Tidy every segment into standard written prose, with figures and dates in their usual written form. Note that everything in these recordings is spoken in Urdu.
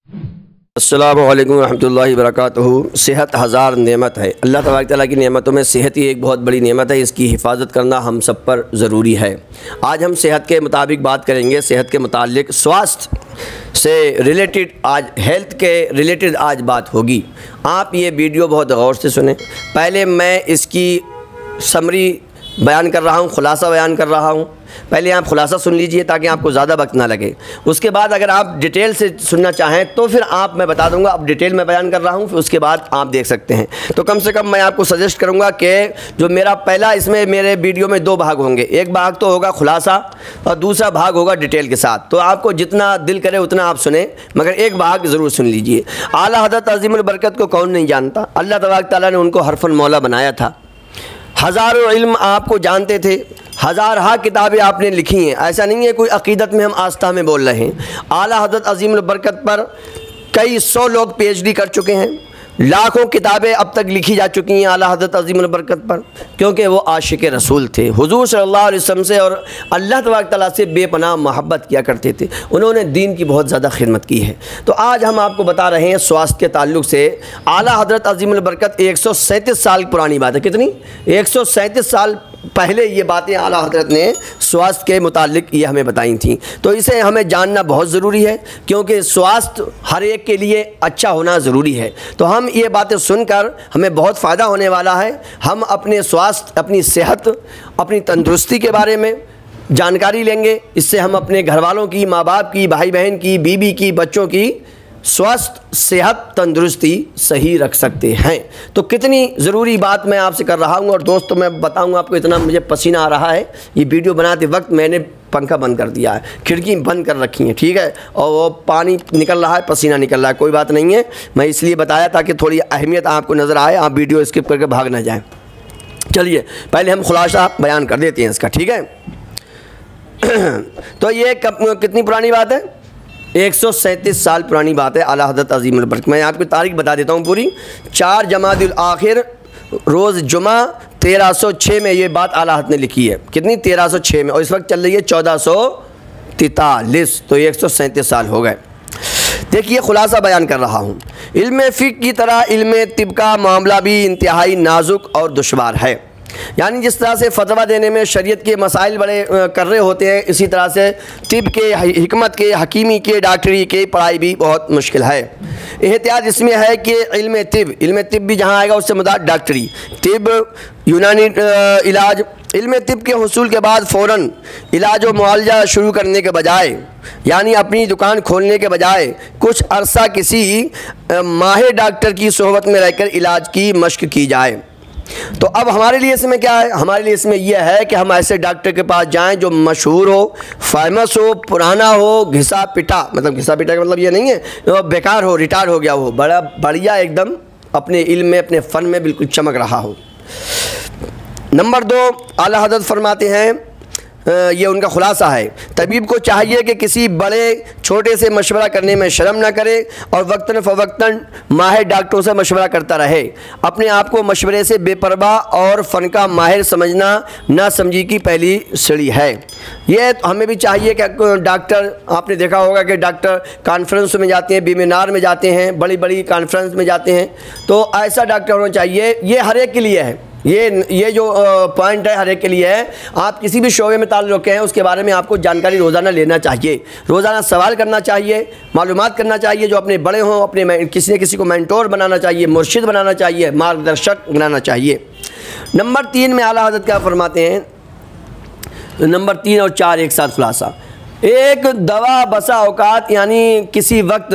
السلام علیکم ورحمۃ اللہ وبرکاتہ۔ صحت ہزار نعمت ہے۔ اللہ تبارک تعالیٰ کی نعمتوں میں صحت ہی ایک بہت بڑی نعمت ہے، اس کی حفاظت کرنا ہم سب پر ضروری ہے۔ آج ہم صحت کے مطابق بات کریں گے، صحت کے متعلق سواستھ سے ریلیٹڈ، آج ہیلتھ کے ریلیٹڈ آج بات ہوگی۔ آپ یہ ویڈیو بہت غور سے سنیں۔ پہلے میں اس کی سمری بیان کر رہا ہوں، خلاصہ بیان کر رہا ہوں۔ پہلے آپ خلاصہ سن لیجئے تاکہ آپ کو زیادہ وقت نہ لگے۔ اس کے بعد اگر آپ ڈیٹیل سے سننا چاہیں تو پھر آپ میں بتا دوں گا، اب ڈیٹیل میں بیان کر رہا ہوں، پھر اس کے بعد آپ دیکھ سکتے ہیں۔ تو کم سے کم میں آپ کو سجیسٹ کروں گا کہ جو میرا پہلا، اس میں میرے ویڈیو میں دو بھاگ ہوں گے، ایک بھاگ تو ہوگا خلاصہ اور دوسرا بھاگ ہوگا ڈیٹیل کے ساتھ۔ تو آپ کو جتنا دل کرے اتنا آپ سنیں، مگر ایک بھاگ ضرور سن لیجئے۔ اعلیٰ حضرت عظیم البرکت کو کون نہیں جانتا؟ اللہ تبارک تعالیٰ نے ان کو حرف مولا بنایا تھا۔ ہزاروں علم آپ کو جانتے تھے، ہزارہا کتابیں آپ نے لکھی ہیں، ایسا نہیں ہے کوئی عقیدت میں ہم آستہ میں بول رہے ہیں۔ اعلیٰ حضرت عظیم البرکت پر کئی سو لوگ پی ایچ ڈی کر چکے ہیں، لاکھوں کتابیں اب تک لکھی جا چکی ہیں اعلیٰ حضرت عظیم البرکت پر، کیونکہ وہ عاشق رسول تھے، حضور صلی اللہ علیہ وسلم سے اور اللہ تبارک تعالیٰ سے بے پناہ محبت کیا کرتے تھے۔ انہوں نے دین کی بہت زیادہ خدمت کی ہے۔ تو آج ہم آپ کو بتا رہے ہیں سواستھ کے تعلق سے اعلیٰ حضرت عظیم البرکت 137 سال پرانی بات ہے۔ کتنی؟ 137 سال پہلے یہ باتیں اعلیٰ حضرت نے سواستھ کے متعلق یہ ہمیں بتائی تھیں۔ تو اسے ہمیں جاننا بہت ضروری ہے، کیونکہ سواستھ ہر ایک کے لیے اچھا ہونا ضروری ہے۔ تو ہم یہ باتیں سن کر ہمیں بہت فائدہ ہونے والا ہے۔ ہم اپنے سواستھ، اپنی صحت، اپنی تندرستی کے بارے میں جانکاری لیں گے۔ اس سے ہم اپنے گھر والوں کی، ماں باپ کی، بھائی بہن کی، بیوی کی، بچوں کی سواستھ، صحت، تندرستی صحیح رکھ سکتے ہیں۔ تو کتنی ضروری بات میں آپ سے کر رہا ہوں۔ اور دوستو میں بتاؤں آپ کو، اتنا مجھے پسینہ آ رہا ہے، یہ ویڈیو بناتے وقت میں نے پنکھا بند کر دیا ہے، کھڑکی بند کر رکھی ہیں، ٹھیک ہے، اور وہ پانی نکل رہا ہے، پسینہ نکل رہا ہے، کوئی بات نہیں ہے، میں اس لیے بتایا تاکہ تھوڑی اہمیت آپ کو نظر آئے، آپ ویڈیو اسکپ کر کے بھاگ نہ جائیں۔ چلیے پہلے ہم خلاصہ بیان کر دیتے ہیں اس کا، ٹھیک ہے۔ تو یہ کتنی پرانی بات ہے؟ 137 سال پرانی بات ہے اعلیٰ حضرت عظیم البرکت۔ میں آپ کو تاریخ بتا دیتا ہوں پوری۔ 4 جمادی الاخر روز جمعہ 1306 میں یہ بات اعلیٰ حضرت نے لکھی ہے۔ کتنی؟ 1306 میں، اور اس وقت چل رہی ہے 1443، تو 137 سال ہو گئے۔ دیکھیے خلاصہ بیان کر رہا ہوں۔ علم فقہ کی طرح علم طب کا معاملہ بھی انتہائی نازک اور دشوار ہے۔ یعنی جس طرح سے فتویٰ دینے میں شریعت کے مسائل بڑے کر رہے ہوتے ہیں، اسی طرح سے طب کے، حکمت کے، حکیمی کے، ڈاکٹری کے پڑھائی بھی بہت مشکل ہے۔ احتیاط اس میں ہے کہ علم طب بھی جہاں آئے گا اس سے مراد ڈاکٹری، طب، یونانی علاج۔ علم طب کے حصول کے بعد فوراً علاج و معالجہ شروع کرنے کے بجائے، یعنی اپنی دکان کھولنے کے بجائے کچھ عرصہ کسی ماہر ڈاکٹر کی صحبت میں رہ کر علاج کی مشق کی جائے۔ تو اب ہمارے لیے اس میں کیا ہے؟ ہمارے لیے اس میں یہ ہے کہ ہم ایسے ڈاکٹر کے پاس جائیں جو مشہور ہو، فیمس ہو، پرانا ہو، گھسا پٹا، مطلب گھسا پٹا کا مطلب یہ نہیں ہے بیکار ہو، ریٹائر ہو گیا ہو، بڑا بڑھیا ایک دم اپنے علم میں، اپنے فن میں بالکل چمک رہا ہو۔ نمبر 2، اعلیٰ حضرت فرماتے ہیں، یہ ان کا خلاصہ ہے، طبیب کو چاہیے کہ کسی بڑے چھوٹے سے مشورہ کرنے میں شرم نہ کرے اور وقتاً فوقتاً ماہر ڈاکٹروں سے مشورہ کرتا رہے۔ اپنے آپ کو مشورے سے بے پرواہ اور فن کا ماہر سمجھنا نہ سمجھی کی پہلی سیڑھی ہے۔ یہ ہمیں بھی چاہیے کہ ڈاکٹر، آپ نے دیکھا ہوگا کہ ڈاکٹر کانفرنس میں جاتے ہیں، بیمینار میں جاتے ہیں، بڑی بڑی کانفرنس میں جاتے ہیں، تو ایسا ڈاکٹر ہونا چاہیے۔ یہ ہر ایک کے لیے ہے، یہ جو پوائنٹ ہے ہر ایک کے لیے ہے۔ آپ کسی بھی شعبے میں تعلق رکھے ہیں اس کے بارے میں آپ کو جانکاری روزانہ لینا چاہیے، روزانہ سوال کرنا چاہیے، معلومات کرنا چاہیے، جو اپنے بڑے ہوں، اپنے کسی نہ کسی کو مینٹور بنانا چاہیے، مرشد بنانا چاہیے، مارگدرشک بنانا چاہیے۔ نمبر 3 میں اعلیٰ حضرت کیا فرماتے ہیں؟ نمبر 3 اور 4 ایک ساتھ خلاصہ۔ ایک دوا بسا اوقات، یعنی کسی وقت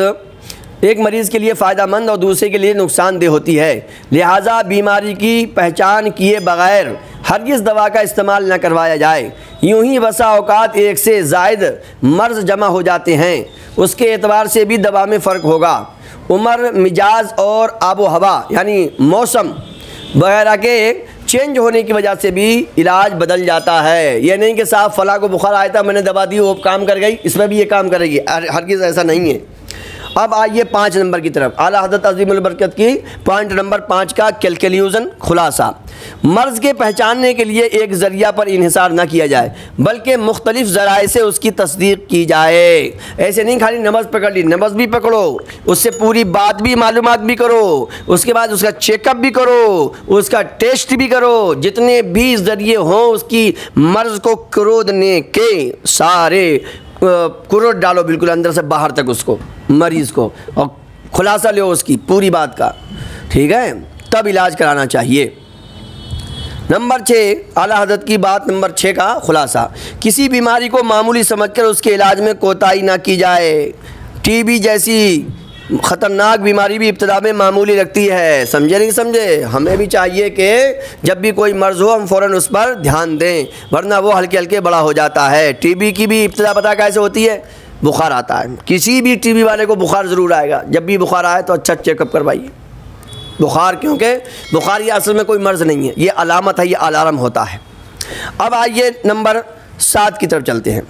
ایک مریض کے لیے فائدہ مند اور دوسرے کے لیے نقصان دہ ہوتی ہے، لہٰذا بیماری کی پہچان کیے بغیر ہرگز دوا کا استعمال نہ کروایا جائے۔ یوں ہی بسا اوقات ایک سے زائد مرض جمع ہو جاتے ہیں، اس کے اعتبار سے بھی دوا میں فرق ہوگا۔ عمر، مزاج اور آب و ہوا یعنی موسم وغیرہ کے چینج ہونے کی وجہ سے بھی علاج بدل جاتا ہے۔ یہ نہیں کہ صاحب فلاں کو بخار آیا تھا، میں نے دوا دی، وہ کام کر گئی، اس میں بھی یہ کام کرے گی، ہرگز ایسا نہیں ہے۔ اب آئیے 5 نمبر کی طرف، اعلیٰ حضرت عظیم البرکت کی پوائنٹ نمبر 5 کا کیلکولیوژن خلاصہ۔ مرض کے پہچاننے کے لیے ایک ذریعہ پر انحصار نہ کیا جائے بلکہ مختلف ذرائع سے اس کی تصدیق کی جائے۔ ایسے نہیں خالی نبض پکڑ لی، نبض بھی پکڑو، اس سے پوری بات بھی معلومات بھی کرو، اس کے بعد اس کا چیک اپ بھی کرو، اس کا ٹیسٹ بھی کرو، جتنے بھی ذریعے ہوں اس کی مرض کو کرودنے کے سارے کروٹ ڈالو بالکل اندر سے باہر تک اس کو، مریض کو، اور خلاصہ لو اس کی پوری بات کا، ٹھیک ہے، تب علاج کرانا چاہیے۔ نمبر 6، اعلیٰ حضرت کی بات نمبر 6 کا خلاصہ، کسی بیماری کو معمولی سمجھ کر اس کے علاج میں کوتاہی نہ کی جائے۔ ٹی بی جیسی خطرناک بیماری بھی ابتدا میں معمولی لگتی ہے، سمجھے نہیں سمجھے؟ ہمیں بھی چاہیے کہ جب بھی کوئی مرض ہو ہم فوراً اس پر دھیان دیں، ورنہ وہ ہلکے ہلکے بڑا ہو جاتا ہے۔ ٹی بی کی بھی ابتدا پتہ کیسے ہوتی ہے؟ بخار آتا ہے، کسی بھی ٹی بی والے کو بخار ضرور آئے گا، جب بھی بخار آئے تو اچھا چیک اپ کروائیے بخار، کیونکہ بخار یہ اصل میں کوئی مرض نہیں ہے، یہ علامت ہے، یہ الارم ہوتا ہے۔ اب آئیے نمبر 7 کی طرف چلتے ہیں۔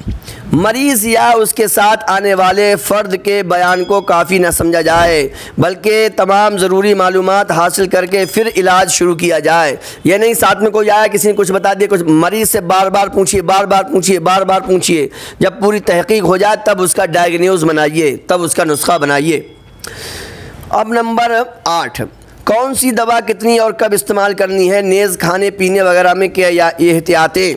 مریض یا اس کے ساتھ آنے والے فرد کے بیان کو کافی نہ سمجھا جائے بلکہ تمام ضروری معلومات حاصل کر کے پھر علاج شروع کیا جائے۔ یہ نہیں ساتھ میں کوئی آیا کسی نے کچھ بتا دیا، کچھ مریض سے بار بار پوچھیے، بار بار پوچھیے، بار بار پوچھیے، جب پوری تحقیق ہو جائے تب اس کا ڈائیگنوز بنائیے، تب اس کا نسخہ بنائیے۔ اب نمبر 8، کون سی دوا کتنی اور کب استعمال کرنی ہے، نیز کھانے پینے وغیرہ میں کیا احتیاطیں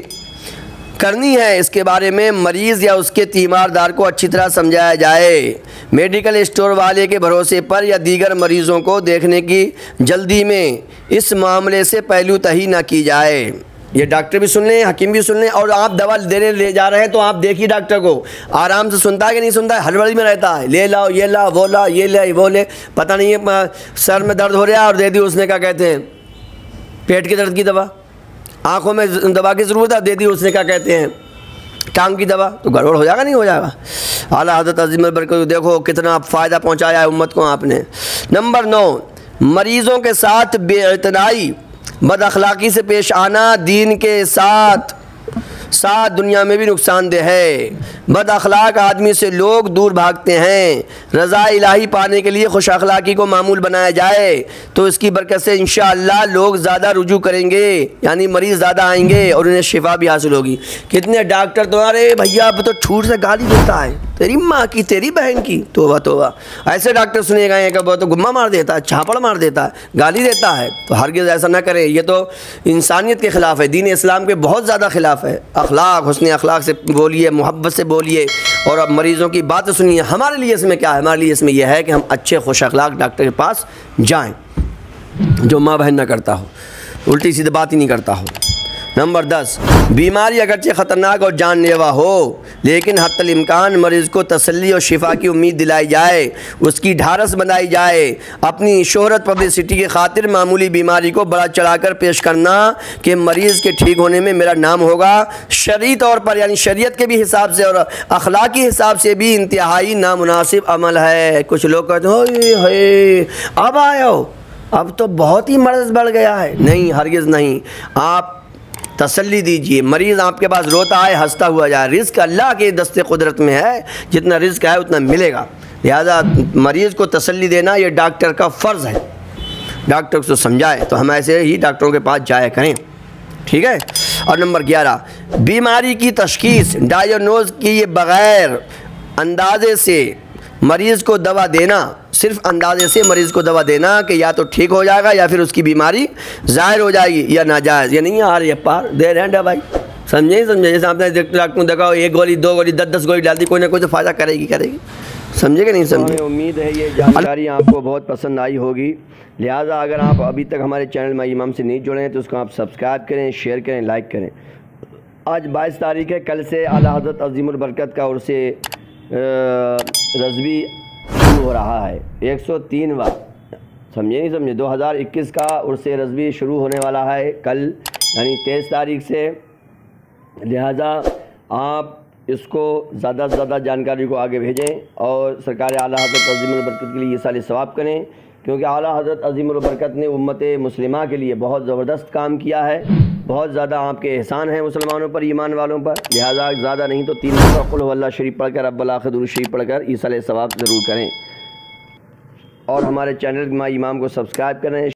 کرنی ہے، اس کے بارے میں مریض یا اس کے تیماردار کو اچھی طرح سمجھایا جائے۔ میڈیکل اسٹور والے کے بھروسے پر یا دیگر مریضوں کو دیکھنے کی جلدی میں اس معاملے سے پہلو تہی نہ کی جائے۔ یہ ڈاکٹر بھی سن لیں، حکیم بھی سن لیں، اور آپ دوا دینے لے جا رہے ہیں تو آپ دیکھیے ڈاکٹر کو آرام سے سنتا ہے کہ نہیں سنتا ہے، ہڑبڑی میں رہتا ہے، لے لاؤ یہ لا وہ لا یہ لے وہ لے، پتہ نہیں ہے سر میں درد ہو رہا ہے اور دے دی اس نے، کیا کہتے ہیں، پیٹ کے درد کی دوا، آنکھوں میں دوا کی ضرورت ہے دے دی اس نے، کیا کہتے ہیں، ٹانگ کی دوا، تو گڑبڑ ہو جائے گا نہیں ہو جائے گا۔ اعلیٰ حضرت عظیم البرکت دیکھو کتنا فائدہ پہنچایا ہے امت کو آپ نے۔ نمبر 9، مریضوں کے ساتھ بے اعتنائی، بد اخلاقی سے پیش آنا دین کے ساتھ دنیا میں بھی نقصان دہ ہے۔ بد اخلاق آدمی سے لوگ دور بھاگتے ہیں۔ رضا الہی پانے کے لیے خوش اخلاقی کو معمول بنایا جائے تو اس کی برکت سے انشاءاللہ لوگ زیادہ رجوع کریں گے، یعنی مریض زیادہ آئیں گے اور انہیں شفا بھی حاصل ہوگی۔ کتنے ڈاکٹر تمہارے بھیا اب تو ٹھوٹ سے گالی دیتا ہے، تیری ماں کی تیری بہن کی، توبہ توبہ، ایسے ڈاکٹر سنے گئے ہیں کہ وہ تو گمہ مار دیتا ہے، چھاپڑ مار دیتا ہے، گالی دیتا ہے، تو ہرگز ایسا نہ کریں، یہ تو انسانیت کے خلاف ہے، دین اسلام کے بہت زیادہ خلاف ہے۔ اخلاق، حسن اخلاق سے بولیے، محبت سے بولیے، اور اب مریضوں کی باتیں سنیے۔ ہمارے لیے اس میں کیا ہے؟ ہمارے لیے اس میں یہ ہے کہ ہم اچھے خوش اخلاق ڈاکٹر کے پاس جائیں جو ماں بہن نہ کرتا ہو، الٹی سیدھی بات ہی نہیں کرتا ہو۔ نمبر 10، بیماری اگرچہ خطرناک اور جان لیوا ہو لیکن حتی الامکان مریض کو تسلی اور شفا کی امید دلائی جائے، اس کی ڈھارس بنائی جائے۔ اپنی شہرت پبلسٹی کی خاطر معمولی بیماری کو بڑا چڑھا کر پیش کرنا کہ مریض کے ٹھیک ہونے میں میرا نام ہوگا، شرعی طور پر یعنی شریعت کے بھی حساب سے اور اخلاقی حساب سے بھی انتہائی نامناسب عمل ہے۔ کچھ لوگ کہتے ہیں ہوئے اب آئے ہو، اب تو بہت ہی مرض بڑھ گیا ہے۔ نہیں، ہرگز نہیں، آپ تسلی دیجئے، مریض آپ کے پاس روتا ہے ہنستا ہوا جائے، رزق اللہ کے دست قدرت میں ہے، جتنا رزق ہے اتنا ملے گا، لہذا مریض کو تسلی دینا یہ ڈاکٹر کا فرض ہے۔ ڈاکٹر کو سمجھائے تو ہم ایسے ہی ڈاکٹروں کے پاس جایا کریں، ٹھیک ہے۔ اور نمبر 11، بیماری کی تشخیص ڈائیگنوز کیے بغیر اندازے سے مریض کو دوا دینا، صرف اندازے سے مریض کو دوا دینا کہ یا تو ٹھیک ہو جائے گا یا پھر اس کی بیماری ظاہر ہو جائے گی، یا ناجائز، یہ نہیں آ رہی ہے پار دے رہے ہیں دوائی، سمجھے جیسے آپ نے ڈاکٹر کو دیکھا ایک گولی 2 گولی 10 گولی ڈال دی، کوئی نہ کوئی تو فائدہ کرے گی، سمجھے کہ نہیں سمجھے؟ امید ہے یہ جانکاری آپ کو بہت پسند آئی ہوگی، لہٰذا اگر آپ ابھی تک ہمارے چینل مائی امام سے نہیں جڑے ہیں تو اس کو آپ سبسکرائب کریں، شیئر کریں، لائک کریں۔ آج 22 تاریخ ہے، کل سے اعلیٰ حضرت عظیم البرکت کا عرس رضوی شروع ہو رہا ہے، 103واں، سمجھے نہیں سمجھے؟ 2021 کا عرس رضوی شروع ہونے والا ہے کل یعنی 23 تاریخ سے، لہذا آپ اس کو زیادہ سے زیادہ جانکاری کو آگے بھیجیں اور سرکار اعلیٰ حضرت عظیم البرکت کے لیے یہ سال ثواب کریں، کیونکہ اعلیٰ حضرت عظیم البرکت نے امت مسلمہ کے لیے بہت زبردست کام کیا ہے، بہت زیادہ آپ کے احسان ہیں مسلمانوں پر، ایمان والوں پر، لہذا زیادہ نہیں تو 3 مرتبہ قل هو اللہ شریف پڑھ کر رب الاخر درود شریف پڑھ کر عیسی علیہ السلام ضرور کریں۔ اور ہمارے چینل مائی امام کو سبسکرائب کریں۔